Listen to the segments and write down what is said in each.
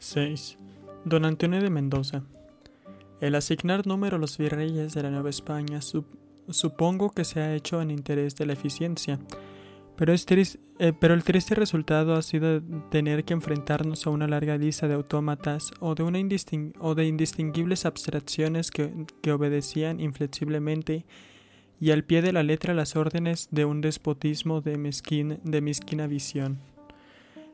6. Don Antonio de Mendoza. El asignar número a los virreyes de la Nueva España supongo que se ha hecho en interés de la eficiencia, pero el triste resultado ha sido tener que enfrentarnos a una larga lista de autómatas o de indistinguibles abstracciones que obedecían inflexiblemente y al pie de la letra las órdenes de un despotismo de mezquina visión.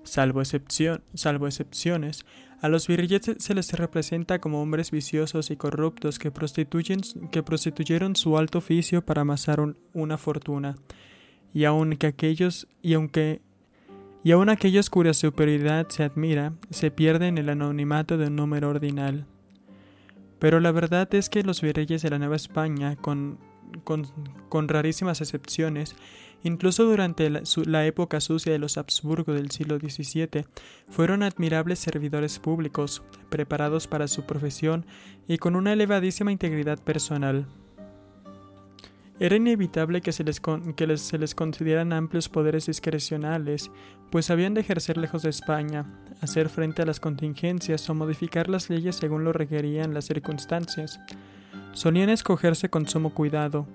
Salvo excepciones, a los virreyes se les representa como hombres viciosos y corruptos que prostituyeron su alto oficio para amasar una fortuna, y aun aquellos cuya superioridad se admira, se pierden en el anonimato de un número ordinal. Pero la verdad es que los virreyes de la Nueva España, con rarísimas excepciones, incluso durante la época sucia de los Habsburgo del siglo XVII, fueron admirables servidores públicos, preparados para su profesión y con una elevadísima integridad personal. Era inevitable que se les concedieran amplios poderes discrecionales, pues habían de ejercer lejos de España, hacer frente a las contingencias o modificar las leyes según lo requerían las circunstancias. Solían escogerse con sumo cuidado,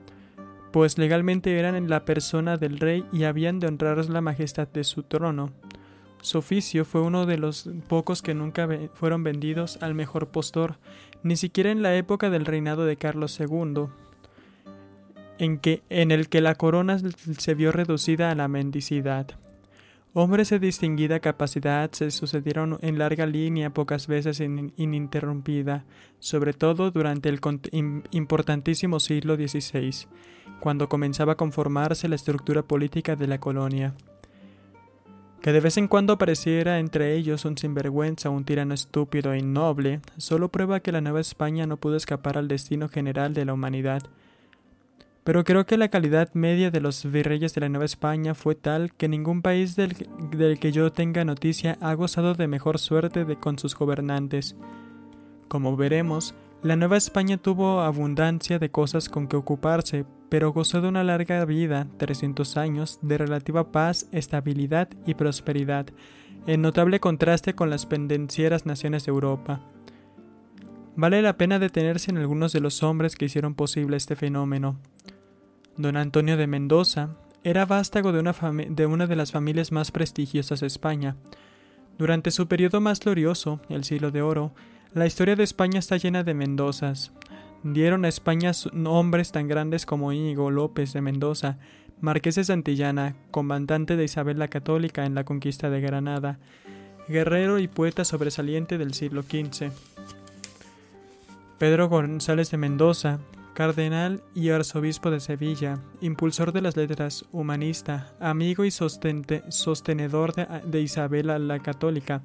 pues legalmente eran en la persona del rey y habían de honrar la majestad de su trono. Su oficio fue uno de los pocos que nunca fueron vendidos al mejor postor, ni siquiera en la época del reinado de Carlos II, en el que la corona se vio reducida a la mendicidad. Hombres de distinguida capacidad se sucedieron en larga línea, pocas veces ininterrumpida, sobre todo durante el importantísimo siglo XVI, cuando comenzaba a conformarse la estructura política de la colonia. Que de vez en cuando apareciera entre ellos un sinvergüenza o un tirano estúpido e innoble, solo prueba que la Nueva España no pudo escapar al destino general de la humanidad. Pero creo que la calidad media de los virreyes de la Nueva España fue tal que ningún país del que yo tenga noticia ha gozado de mejor suerte con sus gobernantes. Como veremos, la Nueva España tuvo abundancia de cosas con que ocuparse, pero gozó de una larga vida, 300 años, de relativa paz, estabilidad y prosperidad, en notable contraste con las pendencieras naciones de Europa. Vale la pena detenerse en algunos de los hombres que hicieron posible este fenómeno. Don Antonio de Mendoza era vástago de una de las familias más prestigiosas de España. Durante su periodo más glorioso, el Siglo de Oro, la historia de España está llena de Mendozas. Dieron a España hombres tan grandes como Íñigo López de Mendoza, marqués de Santillana, comandante de Isabel la Católica en la conquista de Granada, guerrero y poeta sobresaliente del siglo XV. Pedro González de Mendoza, cardenal y arzobispo de Sevilla, impulsor de las letras, humanista, amigo y sostenedor de Isabel la Católica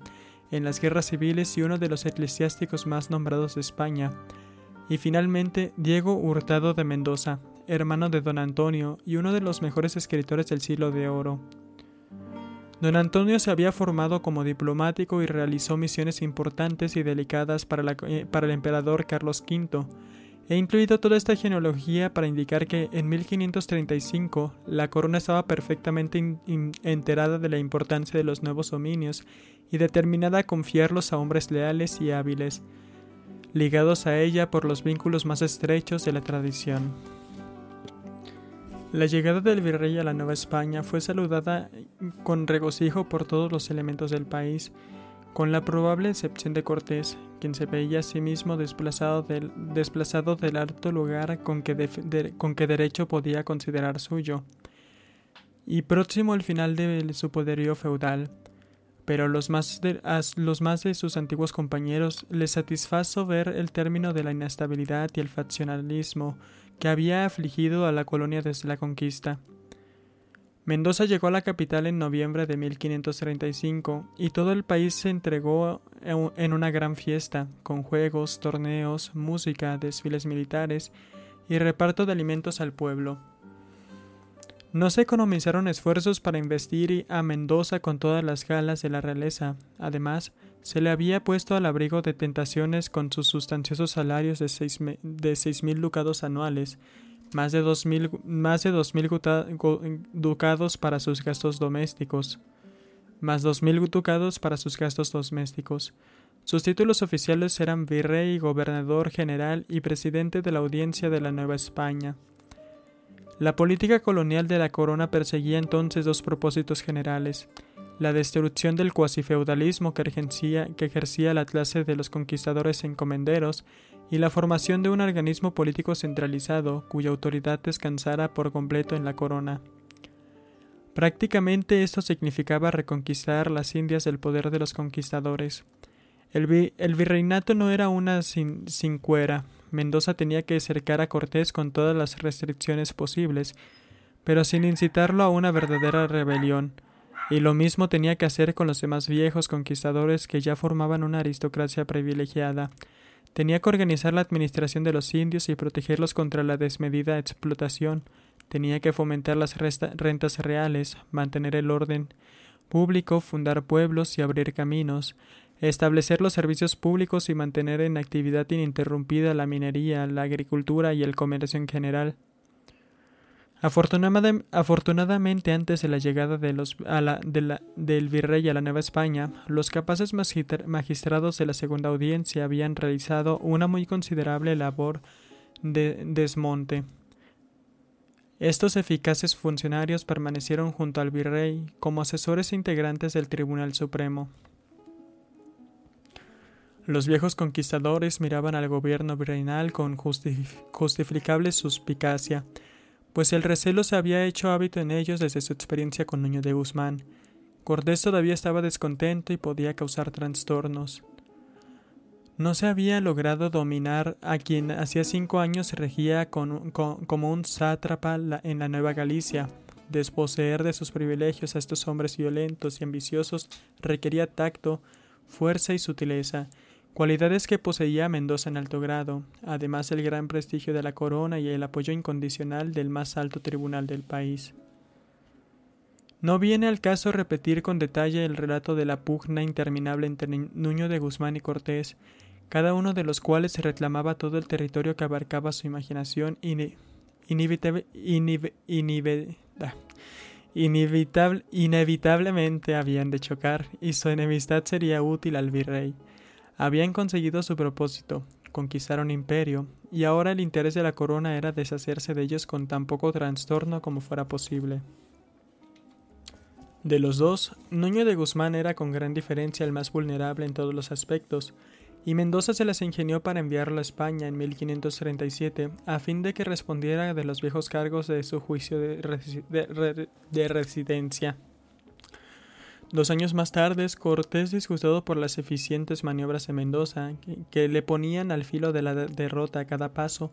en las guerras civiles y uno de los eclesiásticos más nombrados de España. Y finalmente, Diego Hurtado de Mendoza, hermano de Don Antonio y uno de los mejores escritores del Siglo de Oro. Don Antonio se había formado como diplomático y realizó misiones importantes y delicadas para el emperador Carlos V. He incluido toda esta genealogía para indicar que en 1535 la corona estaba perfectamente enterada de la importancia de los nuevos dominios y determinada a confiarlos a hombres leales y hábiles, ligados a ella por los vínculos más estrechos de la tradición. La llegada del virrey a la Nueva España fue saludada con regocijo por todos los elementos del país, con la probable excepción de Cortés, quien se veía a sí mismo desplazado del alto lugar con que derecho podía considerar suyo, y próximo al final de su poderío feudal. Pero a los más de sus antiguos compañeros les satisfazo ver el término de la inestabilidad y el faccionalismo que había afligido a la colonia desde la conquista. Mendoza llegó a la capital en noviembre de 1535 y todo el país se entregó en una gran fiesta, con juegos, torneos, música, desfiles militares y reparto de alimentos al pueblo. No se economizaron esfuerzos para investir a Mendoza con todas las galas de la realeza. Además, se le había puesto al abrigo de tentaciones con sus sustanciosos salarios de 6.000 ducados anuales, más de 2.000 ducados para sus gastos domésticos, Sus títulos oficiales eran virrey, gobernador general y presidente de la Audiencia de la Nueva España. La política colonial de la corona perseguía entonces dos propósitos generales: la destrucción del cuasifeudalismo que ejercía la clase de los conquistadores encomenderos y la formación de un organismo político centralizado cuya autoridad descansara por completo en la corona. Prácticamente esto significaba reconquistar las Indias del poder de los conquistadores. El virreinato no era una sin cuera. Mendoza tenía que cercar a Cortés con todas las restricciones posibles, pero sin incitarlo a una verdadera rebelión, y lo mismo tenía que hacer con los demás viejos conquistadores que ya formaban una aristocracia privilegiada. Tenía que organizar la administración de los indios y protegerlos contra la desmedida explotación. Tenía que fomentar las rentas reales, mantener el orden público, fundar pueblos y abrir caminos, establecer los servicios públicos y mantener en actividad ininterrumpida la minería, la agricultura y el comercio en general. Afortunadamente, antes de la llegada del virrey a la Nueva España, los capaces magistrados de la Segunda Audiencia habían realizado una muy considerable labor de desmonte. Estos eficaces funcionarios permanecieron junto al virrey como asesores e integrantes del Tribunal Supremo. Los viejos conquistadores miraban al gobierno virreinal con justificable suspicacia, pues el recelo se había hecho hábito en ellos desde su experiencia con Nuño de Guzmán. Cortés todavía estaba descontento y podía causar trastornos. No se había logrado dominar a quien hacía 5 años regía como un sátrapa en la Nueva Galicia. Desposeer de sus privilegios a estos hombres violentos y ambiciosos requería tacto, fuerza y sutileza, cualidades que poseía Mendoza en alto grado, además del gran prestigio de la corona y el apoyo incondicional del más alto tribunal del país. No viene al caso repetir con detalle el relato de la pugna interminable entre Nuño de Guzmán y Cortés, cada uno de los cuales se reclamaba todo el territorio que abarcaba su imaginación inevitablemente habían de chocar, y su enemistad sería útil al virrey. Habían conseguido su propósito, conquistar un imperio, y ahora el interés de la corona era deshacerse de ellos con tan poco trastorno como fuera posible. De los dos, Nuño de Guzmán era con gran diferencia el más vulnerable en todos los aspectos, y Mendoza se las ingenió para enviarlo a España en 1537 a fin de que respondiera de los viejos cargos de su juicio de residencia. 2 años más tarde, Cortés, disgustado por las eficientes maniobras de Mendoza, que le ponían al filo de la derrota a cada paso,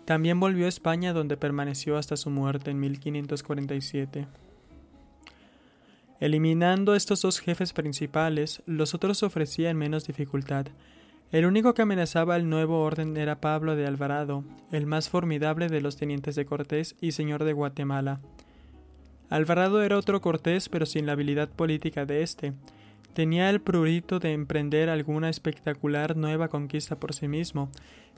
también volvió a España, donde permaneció hasta su muerte en 1547. Eliminando estos dos jefes principales, los otros ofrecían menos dificultad. El único que amenazaba el nuevo orden era Pablo de Alvarado, el más formidable de los tenientes de Cortés y señor de Guatemala. Alvarado era otro Cortés, pero sin la habilidad política de éste. Tenía el prurito de emprender alguna espectacular nueva conquista por sí mismo,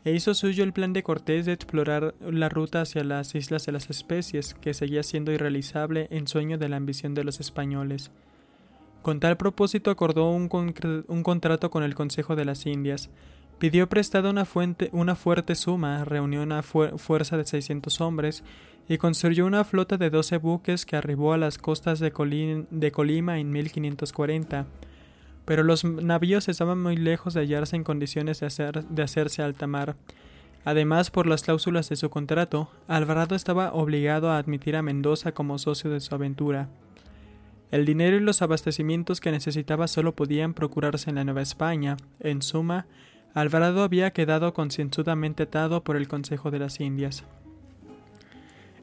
e hizo suyo el plan de Cortés de explorar la ruta hacia las Islas de las Especies, que seguía siendo irrealizable en sueño de la ambición de los españoles. Con tal propósito acordó un contrato con el Consejo de las Indias, pidió prestada una fuerte suma, reunió una fuerza de 600 hombres y construyó una flota de 12 buques que arribó a las costas de Colima en 1540. Pero los navíos estaban muy lejos de hallarse en condiciones de hacerse alta mar. Además, por las cláusulas de su contrato, Alvarado estaba obligado a admitir a Mendoza como socio de su aventura. El dinero y los abastecimientos que necesitaba solo podían procurarse en la Nueva España. En suma, Alvarado había quedado concienzudamente atado por el Consejo de las Indias.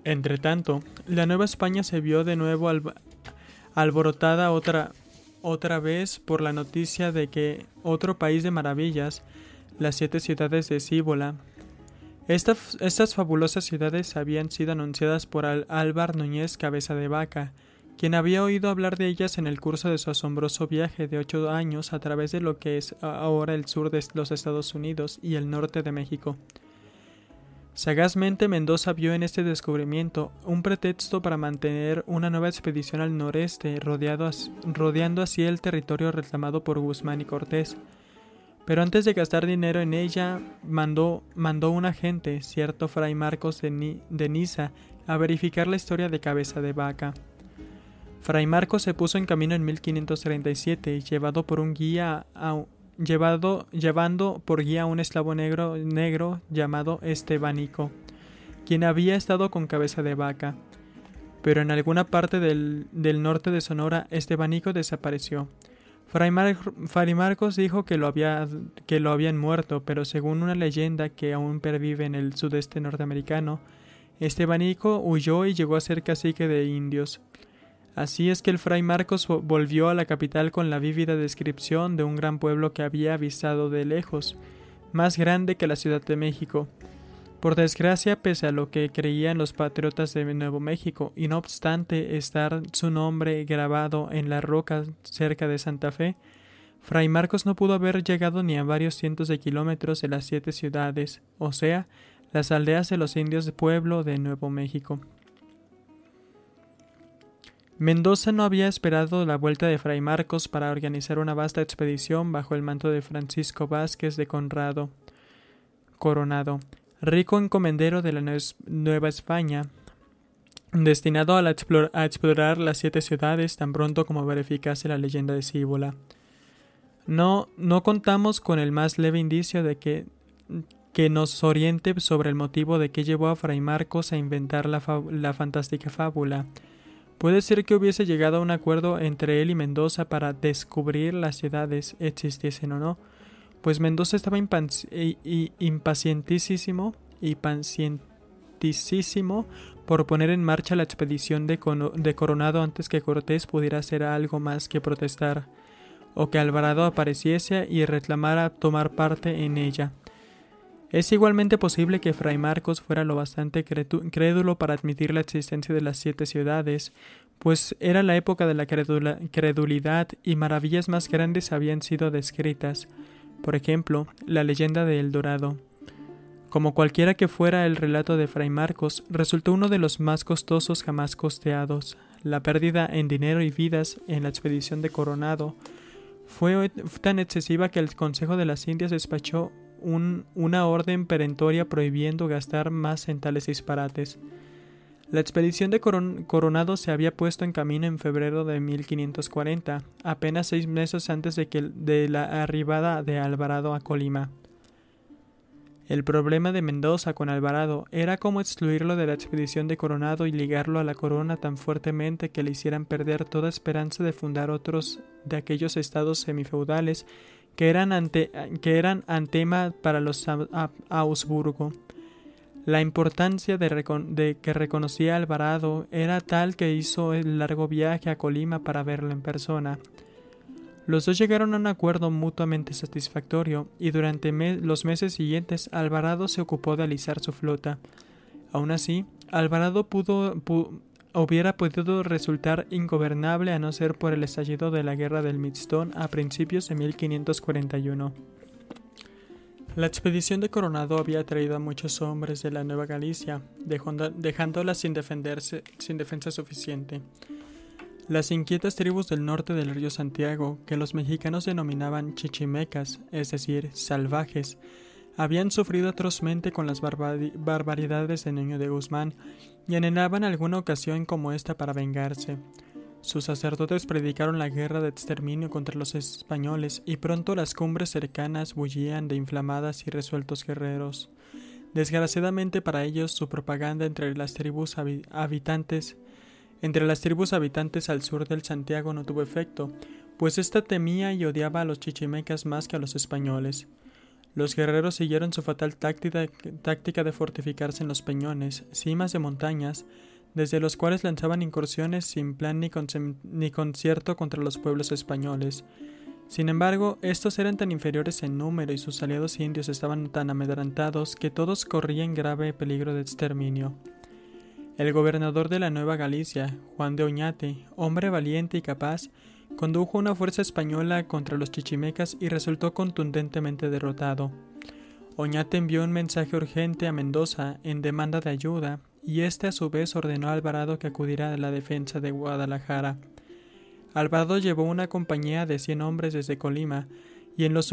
Entretanto, la Nueva España se vio de nuevo alborotada otra vez por la noticia de que otro país de maravillas, las 7 ciudades de Cíbola. Estas fabulosas ciudades habían sido anunciadas por Álvar Núñez Cabeza de Vaca, quien había oído hablar de ellas en el curso de su asombroso viaje de 8 años a través de lo que es ahora el sur de los Estados Unidos y el norte de México. Sagazmente Mendoza vio en este descubrimiento un pretexto para mantener una nueva expedición al noreste, rodeando así el territorio reclamado por Guzmán y Cortés. Pero antes de gastar dinero en ella, mandó un agente, cierto fray Marcos de Niza, a verificar la historia de Cabeza de Vaca. Fray Marcos se puso en camino en 1537, llevando por guía a un esclavo negro llamado Estebanico, quien había estado con Cabeza de Vaca. Pero en alguna parte del norte de Sonora, Estebanico desapareció. Fray Marcos dijo que lo habían muerto, pero según una leyenda que aún pervive en el sudeste norteamericano, Estebanico huyó y llegó a ser cacique de indios. Así es que el fray Marcos volvió a la capital con la vívida descripción de un gran pueblo que había avistado de lejos, más grande que la Ciudad de México. Por desgracia, pese a lo que creían los patriotas de Nuevo México, y no obstante estar su nombre grabado en la roca cerca de Santa Fe, fray Marcos no pudo haber llegado ni a varios cientos de kilómetros de las 7 ciudades, o sea, las aldeas de los indios de pueblo de Nuevo México. Mendoza no había esperado la vuelta de fray Marcos para organizar una vasta expedición bajo el mando de Francisco Vázquez de Coronado, rico encomendero de la Nueva España, destinado a explorar las 7 ciudades tan pronto como verificase la leyenda de Cíbola. No contamos con el más leve indicio de que nos oriente sobre el motivo de que llevó a fray Marcos a inventar la fantástica fábula. Puede ser que hubiese llegado a un acuerdo entre él y Mendoza para descubrir las ciudades, existiesen o no, pues Mendoza estaba impacientísimo por poner en marcha la expedición de Coronado antes que Cortés pudiera hacer algo más que protestar, o que Alvarado apareciese y reclamara tomar parte en ella. Es igualmente posible que fray Marcos fuera lo bastante crédulo para admitir la existencia de las 7 ciudades, pues era la época de la credulidad y maravillas más grandes habían sido descritas. Por ejemplo, la leyenda de El Dorado. Como cualquiera que fuera el relato de fray Marcos, resultó uno de los más costosos jamás costeados. La pérdida en dinero y vidas en la expedición de Coronado fue tan excesiva que el Consejo de las Indias despachó una orden perentoria prohibiendo gastar más en tales disparates. La expedición de Coronado se había puesto en camino en febrero de 1540, apenas 6 meses antes de la arribada de Alvarado a Colima. El problema de Mendoza con Alvarado era cómo excluirlo de la expedición de Coronado y ligarlo a la corona tan fuertemente que le hicieran perder toda esperanza de fundar otros de aquellos estados semifeudales que eran antema para los Augsburgo. La importancia de que reconocía a Alvarado era tal que hizo el largo viaje a Colima para verlo en persona. Los dos llegaron a un acuerdo mutuamente satisfactorio y durante los meses siguientes Alvarado se ocupó de alisar su flota. Aún así, Alvarado hubiera podido resultar ingobernable a no ser por el estallido de la guerra del Mixtón a principios de 1541. La expedición de Coronado había traído a muchos hombres de la Nueva Galicia, dejándola sin defensa suficiente. Las inquietas tribus del norte del río Santiago, que los mexicanos denominaban chichimecas, es decir, salvajes, habían sufrido atrozmente con las barbaridades de Nuño de Guzmán y anhelaban alguna ocasión como esta para vengarse. Sus sacerdotes predicaron la guerra de exterminio contra los españoles y pronto las cumbres cercanas bullían de inflamadas y resueltos guerreros. Desgraciadamente para ellos, su propaganda entre las tribus habitantes al sur del Santiago no tuvo efecto, pues ésta temía y odiaba a los chichimecas más que a los españoles. Los guerreros siguieron su fatal táctica de fortificarse en los peñones, cimas de montañas, desde los cuales lanzaban incursiones sin plan ni concierto contra los pueblos españoles. Sin embargo, estos eran tan inferiores en número y sus aliados indios estaban tan amedrentados que todos corrían grave peligro de exterminio. El gobernador de la Nueva Galicia, Juan de Oñate, hombre valiente y capaz, condujo una fuerza española contra los chichimecas y resultó contundentemente derrotado. Oñate envió un mensaje urgente a Mendoza en demanda de ayuda, y éste a su vez ordenó a Alvarado que acudiera a la defensa de Guadalajara. Alvarado llevó una compañía de 100 hombres desde Colima, y en los